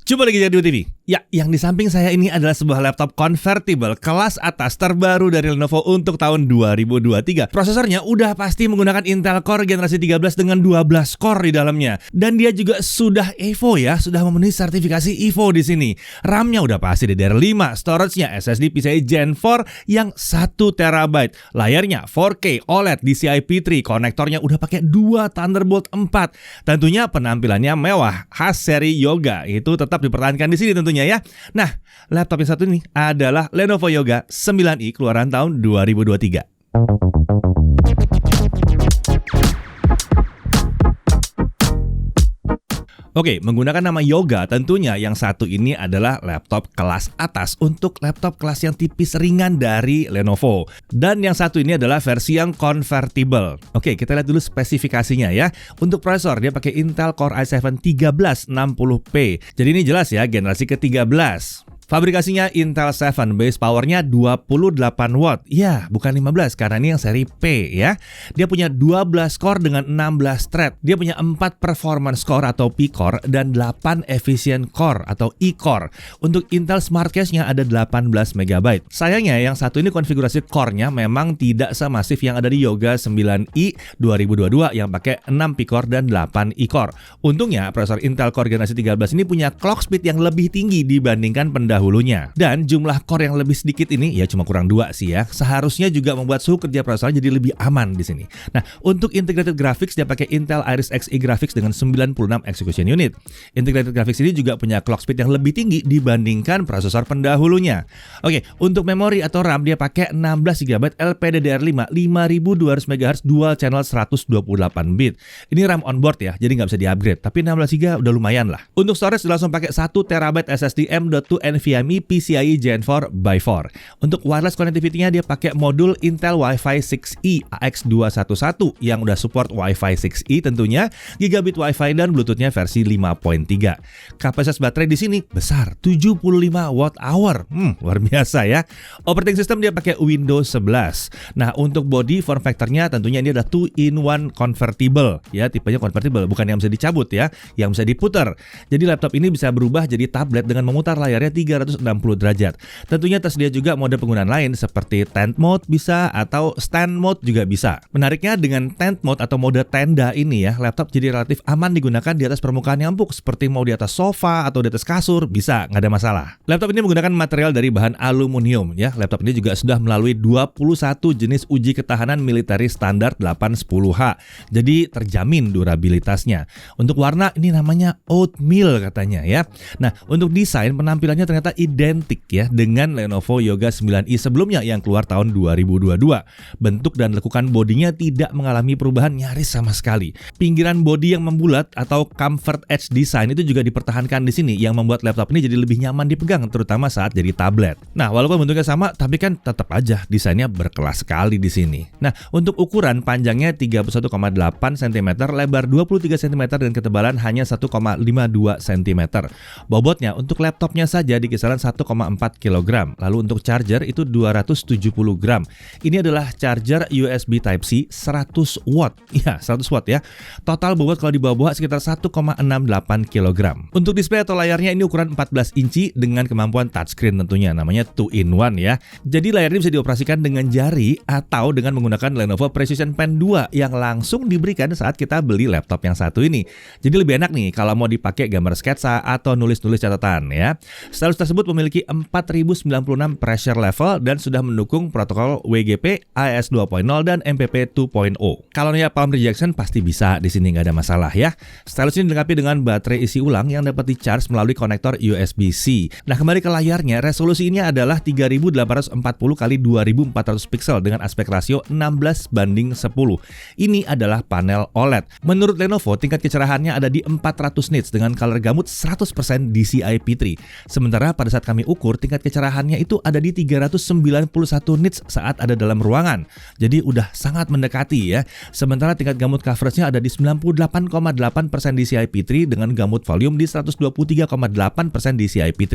Coba lagi jadi TV. Ya, yang di samping saya ini adalah sebuah laptop convertible kelas atas terbaru dari Lenovo untuk tahun 2023. Prosesornya udah pasti menggunakan Intel Core generasi 13 dengan 12 core di dalamnya. Dan dia juga sudah EVO ya, sudah memenuhi sertifikasi EVO di sini. RAM-nya udah pasti DDR5, storage-nya SSD PCIe Gen 4 yang 1 TB. Layarnya 4K OLED DCI P3, konektornya udah pakai 2 Thunderbolt 4. Tentunya penampilannya mewah, khas seri Yoga. Itu tetap dipertahankan di sini tentunya ya. Nah, laptop yang satu ini adalah Lenovo Yoga 9i keluaran tahun 2023. Oke, menggunakan nama Yoga tentunya yang satu ini adalah laptop kelas atas untuk laptop kelas yang tipis ringan dari Lenovo. Dan yang satu ini adalah versi yang convertible. Oke, kita lihat dulu spesifikasinya ya. Untuk prosesor dia pakai Intel Core i7 1360p. Jadi ini jelas ya generasi ke-13. Fabrikasinya Intel 7, base powernya 28 watt. Ya, bukan 15 karena ini yang seri P ya. Dia punya 12 core dengan 16 thread. Dia punya 4 performance core atau P-core dan 8 efficient core atau E-core. Untuk Intel Smart Cache-nya ada 18 MB. Sayangnya yang satu ini konfigurasi core-nya memang tidak semasif yang ada di Yoga 9i 2022 yang pakai 6 P-core dan 8 E-core. Untungnya prosesor Intel Core generasi 13 ini punya clock speed yang lebih tinggi dibandingkan pendahulunya. Dan jumlah core yang lebih sedikit ini ya cuma kurang 2 sih ya. Seharusnya juga membuat suhu kerja prosesor jadi lebih aman di sini. Nah, untuk integrated graphics dia pakai Intel Iris Xe graphics dengan 96 execution unit. Integrated graphics ini juga punya clock speed yang lebih tinggi dibandingkan prosesor pendahulunya. Oke, untuk memori atau RAM dia pakai 16 GB LPDDR5 5200 MHz dual channel 128 bit. Ini RAM onboard ya, jadi nggak bisa di-upgrade. Tapi 16 GB udah lumayan lah. Untuk storage langsung pakai 1 TB SSD M.2 NVMe PCIe Gen 4x4. Untuk wireless connectivity-nya dia pakai modul Intel Wi-Fi 6E AX211 yang udah support Wi-Fi 6E tentunya, gigabit Wi-Fi dan Bluetooth-nya versi 5.3. Kapasitas baterai di sini besar, 75 Wh. Luar biasa ya. Operating system dia pakai Windows 11. Nah, untuk body form factor-nya tentunya ini ada 2-in-1 convertible. Ya, tipenya convertible, bukan yang bisa dicabut ya, yang bisa diputar. Jadi laptop ini bisa berubah jadi tablet dengan memutar layarnya 360 derajat. Tentunya tersedia juga mode penggunaan lain seperti tent mode bisa atau stand mode juga bisa. Menariknya dengan tent mode atau mode tenda ini ya, laptop jadi relatif aman digunakan di atas permukaan yang empuk seperti mau di atas sofa atau di atas kasur, bisa, nggak ada masalah. Laptop ini menggunakan material dari bahan aluminium ya. Laptop ini juga sudah melalui 21 jenis uji ketahanan military standar 810H. Jadi terjamin durabilitasnya. Untuk warna ini namanya oatmeal katanya ya. Nah, untuk desain penampilannya ternyata identik ya dengan Lenovo Yoga 9i sebelumnya yang keluar tahun 2022. Bentuk dan lekukan bodinya tidak mengalami perubahan nyaris sama sekali. Pinggiran bodi yang membulat atau comfort edge design itu juga dipertahankan di sini yang membuat laptop ini jadi lebih nyaman dipegang terutama saat jadi tablet. Nah, walaupun bentuknya sama tapi kan tetap aja desainnya berkelas sekali di sini. Nah, untuk ukuran panjangnya 31,8 cm, lebar 23 cm dan ketebalan hanya 1,52 cm. Bobotnya untuk laptopnya saja di kisaran 1,4 kg. Lalu untuk charger itu 270 gram. Ini adalah charger USB Type-C 100 watt. Ya, 100 watt ya. Total bobot kalau dibawa-bawa sekitar 1,68 kg. Untuk display atau layarnya ini ukuran 14 inci dengan kemampuan touchscreen tentunya. Namanya 2-in-1 ya. Jadi layar ini bisa dioperasikan dengan jari atau dengan menggunakan Lenovo Precision Pen 2 yang langsung diberikan saat kita beli laptop yang satu ini. Jadi lebih enak nih kalau mau dipakai gambar sketsa atau nulis-nulis catatan ya. Stylus tersebut memiliki 4096 pressure level dan sudah mendukung protokol WGP, AES 2.0 dan MPP 2.0. Kalau ya palm rejection pasti bisa di sini, nggak ada masalah ya. Stylus ini dilengkapi dengan baterai isi ulang yang dapat di-charge melalui konektor USB-C. Nah, kembali ke layarnya, resolusi ini adalah 3840 x 2400 pixel dengan aspek rasio 16:10. Ini adalah panel OLED. Menurut Lenovo, tingkat kecerahannya ada di 400 nits dengan color gamut 100% DCI P3. Sementara Sementara pada saat kami ukur, tingkat kecerahannya itu ada di 391 nits saat ada dalam ruangan. Jadi udah sangat mendekati ya. Sementara tingkat gamut coveragenya ada di 98,8% DCI-P3 dengan gamut volume di 123,8% DCI-P3.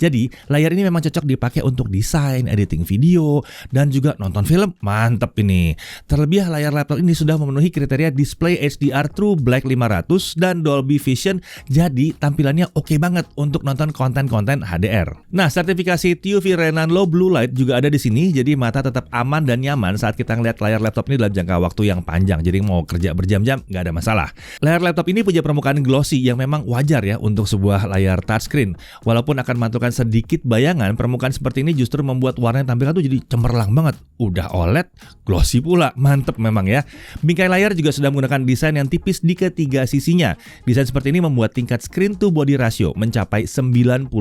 Jadi layar ini memang cocok dipakai untuk desain, editing video, dan juga nonton film. Mantep ini. Terlebih layar laptop ini sudah memenuhi kriteria display HDR True Black 500 dan Dolby Vision. Jadi tampilannya oke banget untuk nonton konten-konten HDR. Nah, sertifikasi TUV Renan Low Blue Light juga ada di sini. Jadi mata tetap aman dan nyaman saat kita ngeliat layar laptop ini dalam jangka waktu yang panjang. Jadi mau kerja berjam-jam nggak ada masalah. Layar laptop ini punya permukaan glossy yang memang wajar ya untuk sebuah layar touchscreen. Walaupun akan memantulkan sedikit bayangan, permukaan seperti ini justru membuat warna tampilan tuh jadi cemerlang banget. Udah OLED, glossy pula. Mantep memang ya. Bingkai layar juga sudah menggunakan desain yang tipis di ketiga sisinya. Desain seperti ini membuat tingkat screen to body ratio mencapai 91%.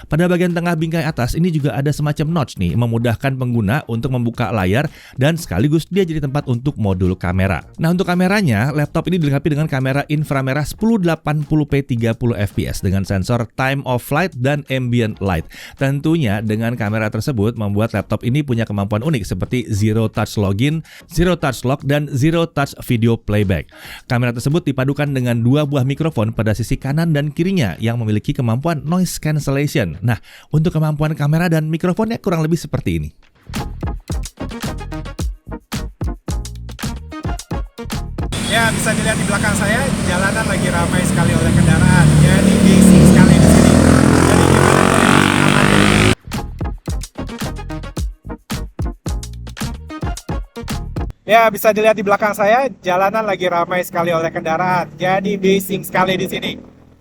Pada bagian tengah bingkai atas ini juga ada semacam notch nih, memudahkan pengguna untuk membuka layar dan sekaligus dia jadi tempat untuk modul kamera. Nah, untuk kameranya, laptop ini dilengkapi dengan kamera inframerah 1080p 30fps dengan sensor time of flight dan ambient light. Tentunya dengan kamera tersebut membuat laptop ini punya kemampuan unik seperti zero touch login, zero touch lock, dan zero touch video playback. Kamera tersebut dipadukan dengan dua buah mikrofon pada sisi kanan dan kirinya yang memiliki kemampuan noise cancellation. Nah, untuk kemampuan kamera dan mikrofonnya kurang lebih seperti ini. Ya, bisa dilihat di belakang saya, jalanan lagi ramai sekali oleh kendaraan. Jadi bising sekali di sini. Jadi gimana amannya? Ya, bisa dilihat di belakang saya, jalanan lagi ramai sekali oleh kendaraan. Jadi bising sekali di sini.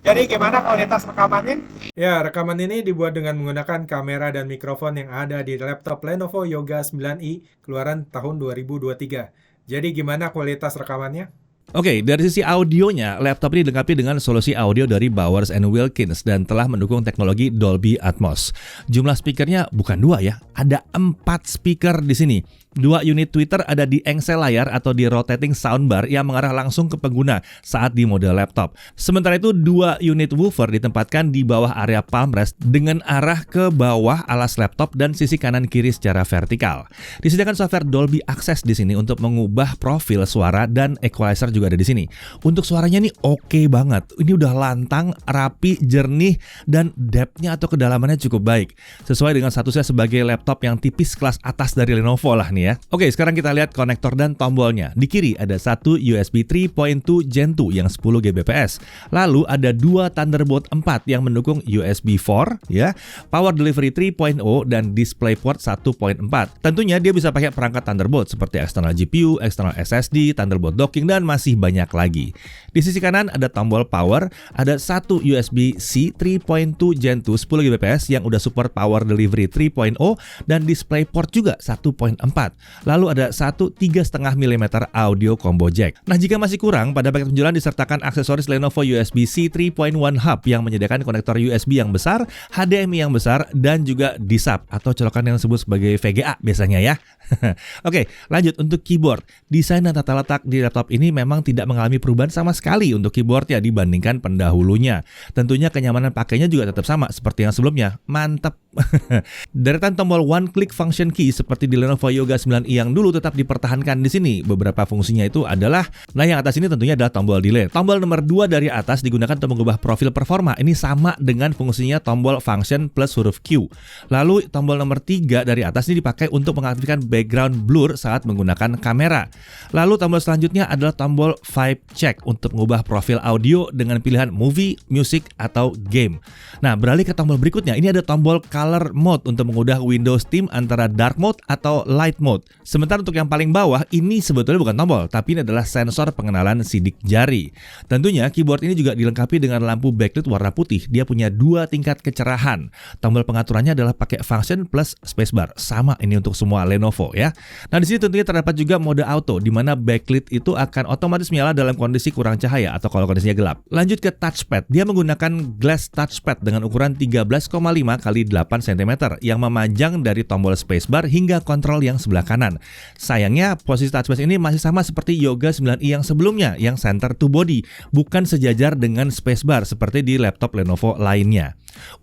Jadi gimana kualitas rekamannya? Ya, rekaman ini dibuat dengan menggunakan kamera dan mikrofon yang ada di laptop Lenovo Yoga 9i keluaran tahun 2023. Jadi gimana kualitas rekamannya? Oke, dari sisi audionya, laptop ini dilengkapi dengan solusi audio dari Bowers & Wilkins dan telah mendukung teknologi Dolby Atmos. Jumlah speakernya bukan 2 ya, ada 4 speaker di sini. 2 unit tweeter ada di engsel layar atau di rotating soundbar yang mengarah langsung ke pengguna saat di mode laptop. Sementara itu 2 unit woofer ditempatkan di bawah area palm rest dengan arah ke bawah alas laptop dan sisi kanan kiri secara vertikal. Disediakan software Dolby Access di sini untuk mengubah profil suara dan equalizer juga ada di sini. Untuk suaranya nih oke banget. Ini udah lantang, rapi, jernih, dan depth-nya atau kedalamannya cukup baik. Sesuai dengan statusnya sebagai laptop yang tipis kelas atas dari Lenovo lah nih ya. Oke, sekarang kita lihat konektor dan tombolnya. Di kiri ada satu USB 3.2 Gen 2 yang 10 Gbps. Lalu ada 2 Thunderbolt 4 yang mendukung USB 4 ya, Power Delivery 3.0 dan DisplayPort 1.4. Tentunya dia bisa pakai perangkat Thunderbolt seperti external GPU, external SSD, Thunderbolt docking, dan masih banyak lagi. Di sisi kanan ada tombol power, ada satu USB-C 3.2 Gen 2 10 Gbps yang udah support Power Delivery 3.0 dan DisplayPort juga 1.4. Lalu ada satu 3,5 mm audio combo jack. Nah, jika masih kurang, pada paket penjualan disertakan aksesoris Lenovo USB-C 3.1 hub yang menyediakan konektor USB yang besar, HDMI yang besar, dan juga DISAP atau colokan yang disebut sebagai VGA biasanya ya. Oke, lanjut untuk keyboard. Desain dan tata letak di laptop ini memang tidak mengalami perubahan sama sekali untuk keyboardnya dibandingkan pendahulunya. Tentunya kenyamanan pakainya juga tetap sama seperti yang sebelumnya. Mantap. Deretan tombol one click function key seperti di Lenovo Yoga 9i yang dulu tetap dipertahankan di sini. Beberapa fungsinya itu adalah, nah yang atas ini tentunya adalah tombol delete. Tombol nomor 2 dari atas digunakan untuk mengubah profil performa. Ini sama dengan fungsinya tombol function plus huruf Q. Lalu tombol nomor 3 dari atas ini dipakai untuk mengaktifkan background blur saat menggunakan kamera. Lalu tombol selanjutnya adalah tombol vibe check untuk mengubah profil audio dengan pilihan movie, music, atau game. Nah, beralih ke tombol berikutnya, ini ada tombol color mode untuk mengubah Windows theme antara dark mode atau light mode. Sementara untuk yang paling bawah, ini sebetulnya bukan tombol, tapi ini adalah sensor pengenalan sidik jari. Tentunya keyboard ini juga dilengkapi dengan lampu backlit warna putih. Dia punya 2 tingkat kecerahan. Tombol pengaturannya adalah pakai function plus spacebar. Sama ini untuk semua Lenovo ya. Nah, di sini tentunya terdapat juga mode auto di mana backlit itu akan otomatis menyala dalam kondisi kurang cahaya atau kalau kondisinya gelap. Lanjut ke touchpad. Dia menggunakan glass touchpad dengan ukuran 13,5 x 8 cm yang memanjang dari tombol spacebar hingga kontrol yang sebelah kanan. Sayangnya posisi touchpad ini masih sama seperti Yoga 9i yang sebelumnya yang center to body, bukan sejajar dengan spacebar seperti di laptop Lenovo lainnya.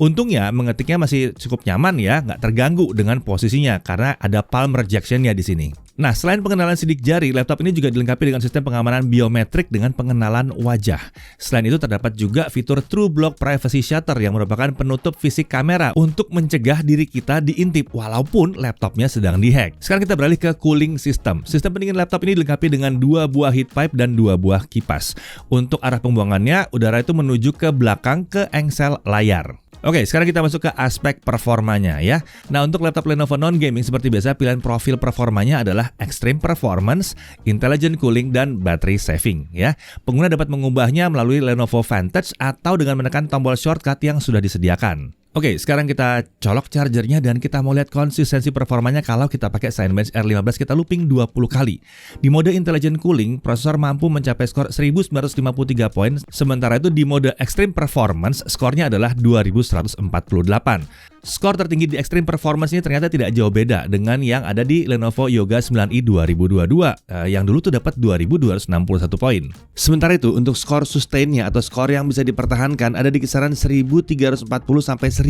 Untungnya mengetiknya masih cukup nyaman ya, nggak terganggu dengan posisinya karena ada palm rejection-nya di sini. Nah, selain pengenalan sidik jari, laptop ini juga dilengkapi dengan sistem pengamanan biometrik dengan pengenalan wajah. Selain itu terdapat juga fitur True Block Privacy Shutter yang merupakan penutup fisik kamera untuk mencegah diri kita diintip walaupun laptopnya sedang dihack. Sekarang kita beralih ke cooling system. Sistem pendingin laptop ini dilengkapi dengan 2 buah heat pipe dan 2 buah kipas. Untuk arah pembuangannya, udara itu menuju ke belakang ke engsel layar. Oke, sekarang kita masuk ke aspek performanya ya. Nah, untuk laptop Lenovo non-gaming seperti biasa pilihan profil performanya adalah Extreme Performance, Intelligent Cooling, dan Battery Saving ya. Pengguna dapat mengubahnya melalui Lenovo Vantage atau dengan menekan tombol shortcut yang sudah disediakan. Oke, sekarang kita colok chargernya dan kita mau lihat konsistensi performanya kalau kita pakai Cinebench R15 kita looping 20 kali. Di mode Intelligent Cooling, prosesor mampu mencapai skor 1953 poin, sementara itu di mode Extreme Performance skornya adalah 2148. Skor tertinggi di Extreme Performance ini ternyata tidak jauh beda dengan yang ada di Lenovo Yoga 9i 2022 yang dulu tuh dapat 2261 poin. Sementara itu untuk skor sustainnya atau skor yang bisa dipertahankan ada di kisaran 1340 sampai 1500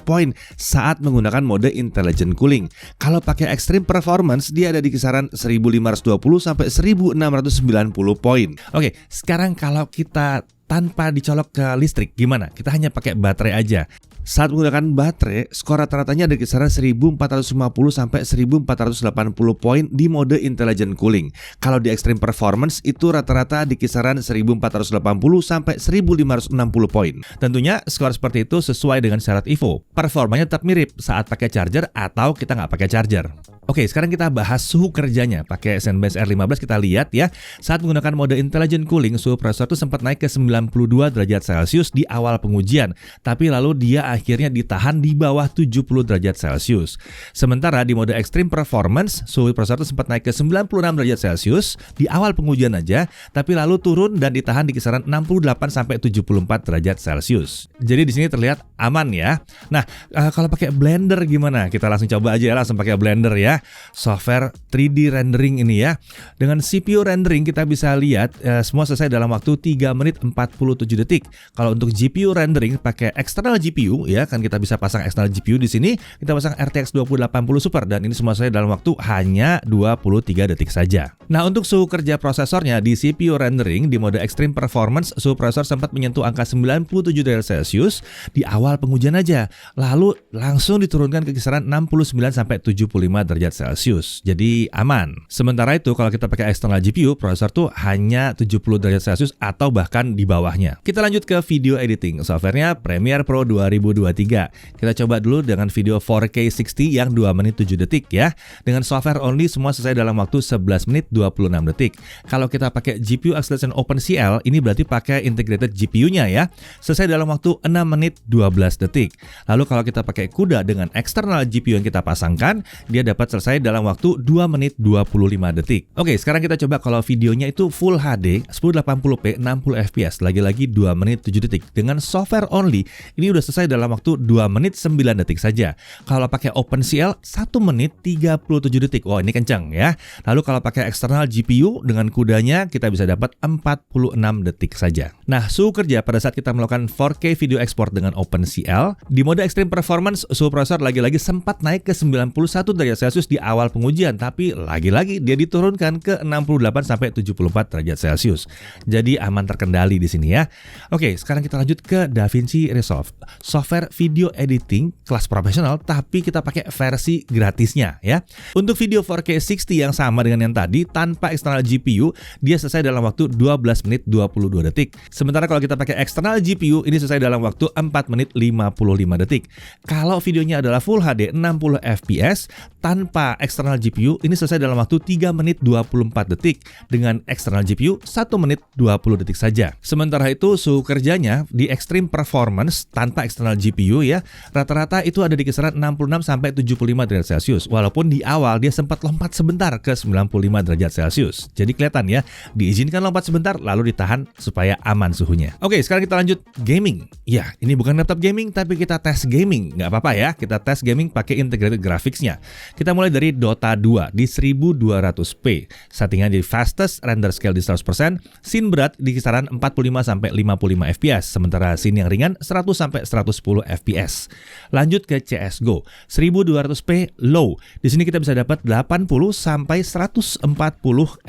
poin saat menggunakan mode Intelligent Cooling. Kalau pakai Extreme Performance dia ada di kisaran 1520 sampai 1690 poin. Oke, sekarang kalau kita tanpa dicolok ke listrik gimana? Kita hanya pakai baterai aja. Saat menggunakan baterai, skor rata-ratanya ada kisaran 1450 sampai 1480 poin di mode Intelligent Cooling. Kalau di Extreme Performance itu rata-rata di kisaran 1480 sampai 1560 poin. Tentunya skor seperti itu sesuai dengan syarat IVO. Performanya tetap mirip saat pakai charger atau kita nggak pakai charger. Oke, sekarang kita bahas suhu kerjanya. Pakai Cinebench R15 kita lihat ya. Saat menggunakan mode Intelligent Cooling, suhu prosesor itu sempat naik ke 92 derajat Celcius di awal pengujian. Tapi lalu dia akhirnya ditahan di bawah 70 derajat Celcius. Sementara di mode Extreme Performance, suhu prosesor itu sempat naik ke 96 derajat Celcius di awal pengujian aja. Tapi lalu turun dan ditahan di kisaran 68 sampai 74 derajat Celcius. Jadi di sini terlihat aman ya. Nah, kalau pakai Blender gimana? Kita langsung coba aja ya, langsung pakai Blender ya. Software 3D rendering ini ya. Dengan CPU rendering kita bisa lihat semua selesai dalam waktu 3 menit 47 detik. Kalau untuk GPU rendering pakai external GPU ya, kan kita bisa pasang external GPU di sini. Kita pasang RTX 2080 Super dan ini semua selesai dalam waktu hanya 23 detik saja. Nah, untuk suhu kerja prosesornya di CPU rendering di mode Extreme Performance, suhu prosesor sempat menyentuh angka 97 derajat Celcius di awal pengujian aja. Lalu langsung diturunkan ke kisaran 69 sampai 75 derajat Celcius. Jadi aman. Sementara itu kalau kita pakai external GPU, prosesor tuh hanya 70 derajat Celcius atau bahkan di bawahnya. Kita lanjut ke video editing. Softwarenya Premiere Pro 2023. Kita coba dulu dengan video 4K 60 yang 2 menit 7 detik ya. Dengan software only semua selesai dalam waktu 11 menit 26 detik. Kalau kita pakai GPU Acceleration OpenCL, ini berarti pakai integrated GPU-nya ya. Selesai dalam waktu 6 menit 12 detik. Lalu kalau kita pakai CUDA dengan external GPU yang kita pasangkan, dia dapat selesai dalam waktu 2 menit 25 detik. Oke, sekarang kita coba kalau videonya itu Full HD 1080p 60 fps, lagi-lagi 2 menit 7 detik. Dengan software only, ini udah selesai dalam waktu 2 menit 9 detik saja. Kalau pakai OpenCL 1 menit 37 detik. Wah, ini kencang ya. Lalu kalau pakai external GPU dengan CUDA-nya kita bisa dapat 46 detik saja. Nah, suhu kerja pada saat kita melakukan 4K video export dengan OpenCL, di mode Extreme Performance suhu prosesor lagi-lagi sempat naik ke 91 derajat Celcius di awal pengujian, tapi lagi-lagi dia diturunkan ke 68 sampai 74 derajat Celcius. Jadi aman terkendali di sini ya. Oke, sekarang kita lanjut ke DaVinci Resolve. Software video editing kelas profesional tapi kita pakai versi gratisnya ya. Untuk video 4K 60 yang sama dengan yang tadi tanpa eksternal GPU, dia selesai dalam waktu 12 menit 22 detik. Sementara kalau kita pakai eksternal GPU, ini selesai dalam waktu 4 menit 55 detik. Kalau videonya adalah Full HD 60 fps tanpa eksternal GPU, ini selesai dalam waktu 3 menit 24 detik. Dengan eksternal GPU 1 menit 20 detik saja. Sementara itu suhu kerjanya di Extreme Performance tanpa eksternal GPU ya, rata-rata itu ada di kisaran 66 sampai 75 derajat Celcius. Walaupun di awal dia sempat lompat sebentar ke 95 derajat Celcius. Jadi kelihatan ya, diizinkan lompat sebentar lalu ditahan supaya aman suhunya. Oke, sekarang kita lanjut gaming. Ya, ini bukan laptop gaming tapi kita tes gaming. Nggak apa-apa ya, kita tes gaming pakai integrated graphics-nya. Kita mulai mulai dari Dota 2 di 1200p. Settingan jadi fastest, render scale di 100%, scene berat di kisaran 45-55 fps, sementara scene yang ringan 100-110 fps. Lanjut ke CSGO, 1200p low. Di sini kita bisa dapat 80-140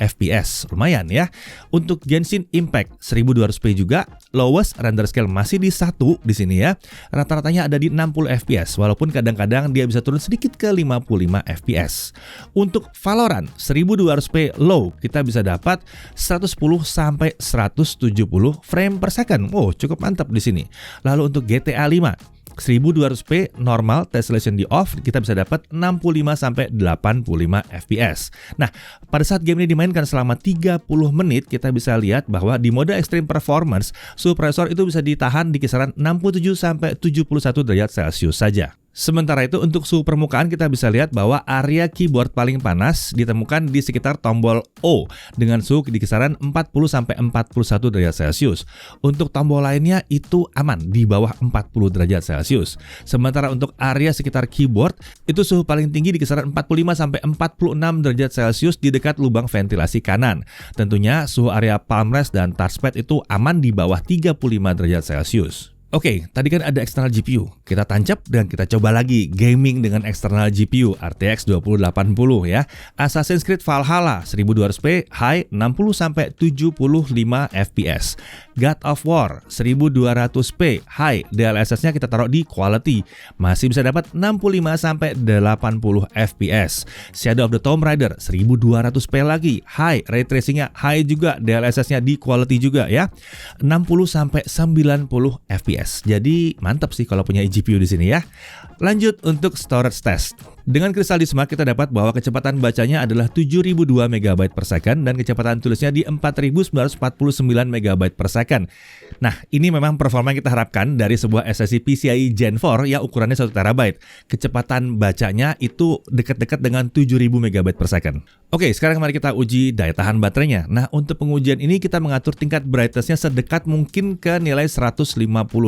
fps. Lumayan ya. Untuk Genshin Impact 1200p juga, lowest render scale masih di 1 di sini ya. Rata-ratanya ada di 60 fps, walaupun kadang-kadang dia bisa turun sedikit ke 55 fps. Untuk Valorant 1200p low, kita bisa dapat 110-170 frame per second. Oh, cukup mantap di sini. Lalu untuk GTA 5 1200p normal, tessellation di off, kita bisa dapat 65-85 fps. Nah, pada saat game ini dimainkan selama 30 menit, kita bisa lihat bahwa di mode extreme performance, suhu prosesor itu bisa ditahan di kisaran 67-71 derajat Celcius saja. Sementara itu untuk suhu permukaan kita bisa lihat bahwa area keyboard paling panas ditemukan di sekitar tombol O dengan suhu di kisaran 40-41 derajat Celcius. Untuk tombol lainnya itu aman di bawah 40 derajat Celcius. Sementara untuk area sekitar keyboard itu suhu paling tinggi di kisaran 45-46 derajat Celcius di dekat lubang ventilasi kanan. Tentunya suhu area palm rest dan touchpad itu aman di bawah 35 derajat Celcius. Oke, tadi kan ada eksternal GPU. Kita tancap dan kita coba lagi gaming dengan eksternal GPU RTX 2080 ya. Assassin's Creed Valhalla 1200p high 60-75 fps. God of War 1200p high, DLSS-nya kita taruh di quality. Masih bisa dapat 65-80 fps. Shadow of the Tomb Raider 1200p lagi high, ray tracing-nya high juga, DLSS-nya di quality juga ya. 60-90 fps. Jadi mantap sih kalau punya GPU di sini ya. Lanjut untuk storage test. Dengan Crystal D Smart kita dapat bahwa kecepatan bacanya adalah 7002 MB per second dan kecepatan tulisnya di 4949 MB per second. Nah, ini memang performa yang kita harapkan dari sebuah SSD PCIe Gen 4 yang ukurannya 1 TB. Kecepatan bacanya itu dekat-dekat dengan 7000 MB per second. Oke, sekarang mari kita uji daya tahan baterainya. Nah, untuk pengujian ini kita mengatur tingkat brightness-nya sedekat mungkin ke nilai 150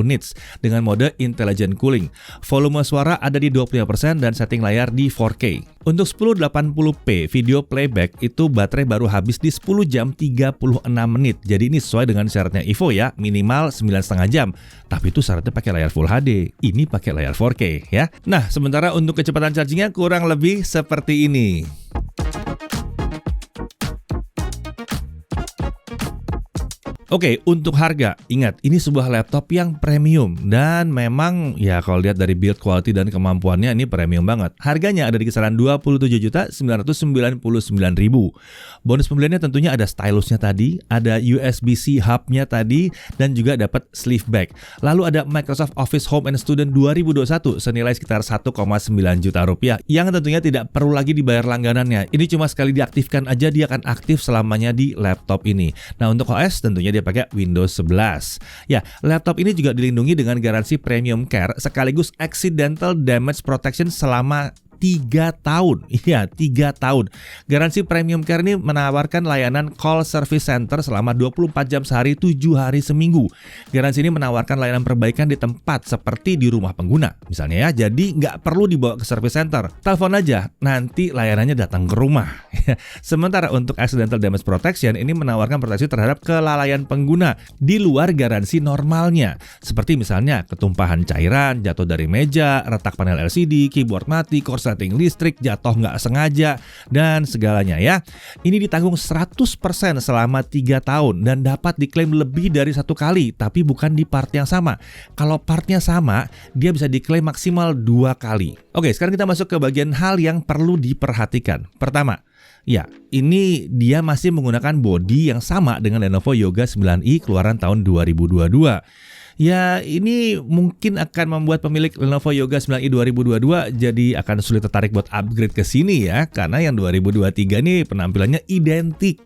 nits dengan mode intelligent cooling. Volume suara ada di 25% dan setting layar di 4K. Untuk 1080p video playback itu baterai baru habis di 10 jam 36 menit. Jadi ini sesuai dengan syaratnya Evo ya, minimal 9,5 jam. Tapi itu syaratnya pakai layar Full HD. Ini pakai layar 4K ya. Nah, sementara untuk kecepatan chargingnya kurang lebih seperti ini. Oke, untuk harga, ingat ini sebuah laptop yang premium dan memang ya kalau lihat dari build quality dan kemampuannya ini premium banget. Harganya ada di kisaran 27.999.000. Bonus pembeliannya tentunya ada stylusnya tadi, ada USB-C hub-nya tadi dan juga dapat sleeve bag. Lalu ada Microsoft Office Home and Student 2021 senilai sekitar 1,9 juta rupiah yang tentunya tidak perlu lagi dibayar langganannya. Ini cuma sekali diaktifkan aja dia akan aktif selamanya di laptop ini. Nah, untuk OS tentunya dia pakai Windows 11. Ya, laptop ini juga dilindungi dengan garansi Premium Care sekaligus Accidental Damage Protection selama 3 tahun. Iya, 3 tahun. Garansi Premium Care ini menawarkan layanan call service center selama 24 jam sehari, 7 hari seminggu. Garansi ini menawarkan layanan perbaikan di tempat seperti di rumah pengguna. Misalnya ya, jadi nggak perlu dibawa ke service center. Telepon aja, nanti layanannya datang ke rumah. Sementara untuk Accidental Damage Protection ini menawarkan proteksi terhadap kelalaian pengguna di luar garansi normalnya. Seperti misalnya ketumpahan cairan, jatuh dari meja, retak panel LCD, keyboard mati, korsleting listrik, jatuh nggak sengaja, dan segalanya ya. Ini ditanggung 100% selama 3 tahun dan dapat diklaim lebih dari 1 kali, tapi bukan di part yang sama. Kalau partnya sama, dia bisa diklaim maksimal 2 kali. Oke, sekarang kita masuk ke bagian hal yang perlu diperhatikan. Pertama, ya, ini dia masih menggunakan bodi yang sama dengan Lenovo Yoga 9i keluaran tahun 2022. Ya, ini mungkin akan membuat pemilik Lenovo Yoga 9i 2022 jadi akan sulit tertarik buat upgrade ke sini ya, karena yang 2023 ini penampilannya identik.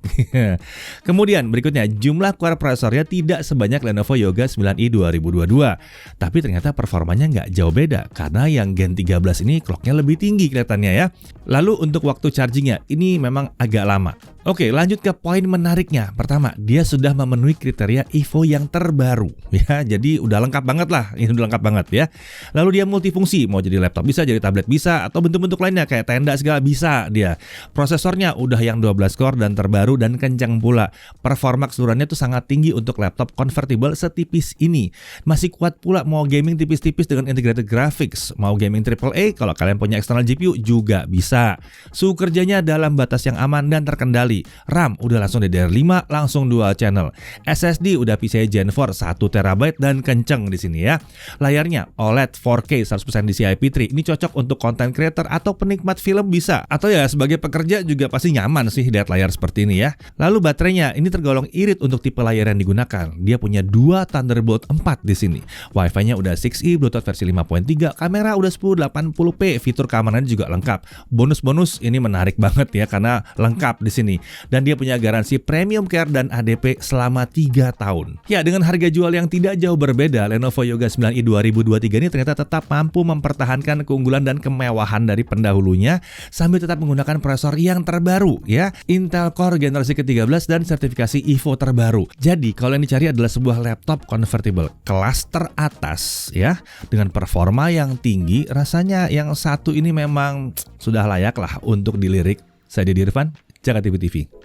Kemudian berikutnya, jumlah core prosesornya tidak sebanyak Lenovo Yoga 9i 2022. Tapi ternyata performanya nggak jauh beda, karena yang Gen 13 ini clocknya lebih tinggi kelihatannya ya. Lalu untuk waktu chargingnya, ini memang agak lama. Oke, lanjut ke poin menariknya. Pertama, dia sudah memenuhi kriteria Evo yang terbaru ya. Jadi udah lengkap banget lah. Ini udah lengkap banget ya. Lalu dia multifungsi, mau jadi laptop bisa, jadi tablet bisa, atau bentuk-bentuk lainnya kayak tenda segala bisa dia. Prosesornya udah yang 12 core dan terbaru dan kencang pula. Performa keseluruhannya tuh sangat tinggi untuk laptop convertible setipis ini. Masih kuat pula mau gaming tipis-tipis dengan integrated graphics. Mau gaming AAA kalau kalian punya external GPU juga bisa. Suhu kerjanya dalam batas yang aman dan terkendali. RAM udah langsung DDR5 langsung dual channel. SSD udah PCIe Gen 4 1 TB dan kenceng di sini ya. Layarnya OLED 4K 100% DCI-P3. Ini cocok untuk content creator atau penikmat film bisa. Atau ya sebagai pekerja juga pasti nyaman sih lihat layar seperti ini ya. Lalu baterainya ini tergolong irit untuk tipe layar yang digunakan. Dia punya 2 Thunderbolt 4 di sini. Wi-Fi-nya udah 6E, Bluetooth versi 5.3, kamera udah 1080p, fitur keamanannya juga lengkap. Bonus-bonus ini menarik banget ya karena lengkap di sini. Dan dia punya garansi premium care dan ADP selama 3 tahun. Ya, dengan harga jual yang tidak jauh berbeda, Lenovo Yoga 9i 2023 ini ternyata tetap mampu mempertahankan keunggulan dan kemewahan dari pendahulunya sambil tetap menggunakan prosesor yang terbaru ya, Intel Core generasi ke-13 dan sertifikasi Evo terbaru. Jadi, kalau yang dicari adalah sebuah laptop convertible kelas teratas ya, dengan performa yang tinggi, rasanya yang satu ini memang sudah layak lah untuk dilirik. Saya Dedi Irfan, Jakarta TV.